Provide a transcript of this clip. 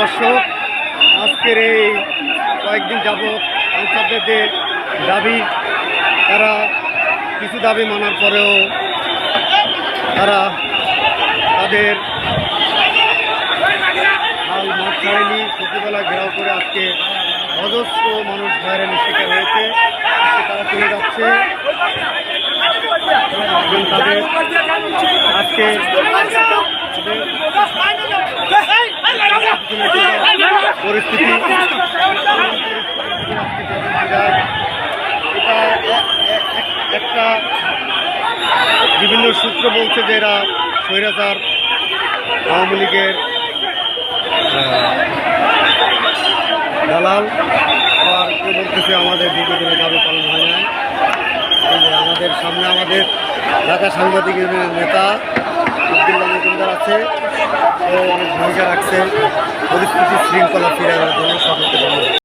দর্শক, আজকের এই কয়েকদিন যাবৎ আনসারদের যে দাবি, তারা কিছু দাবি মানার পরেও তারা তাদের হাল মাঠ ছাড়েনি। সকালবেলা ঘেরাও করে আজকে অজস্র মানুষ হয়রানির শিকার হয়েছে। তারা চলে যাচ্ছে এবং তাদের আজকে পরিস্থিতি এটা একটা বিভিন্ন সূত্র বলছে যে এরা স্বৈরাচার আওয়ামী লীগের দালাল, আর কেউ বলতেছে আমাদের দীর্ঘদিনের দাবি পালন হয় না। আমাদের সামনে আমাদের ঢাকা সাংবাদিক ইউনিয়নের নেতা আব্দুল্লাহ মজুমদার আছে, ও অনেক ভূমিকা রাখছে পরিস্থিতি শৃঙ্খলা ফিরে আনার জন্য। সকলকে ধন্যবাদ।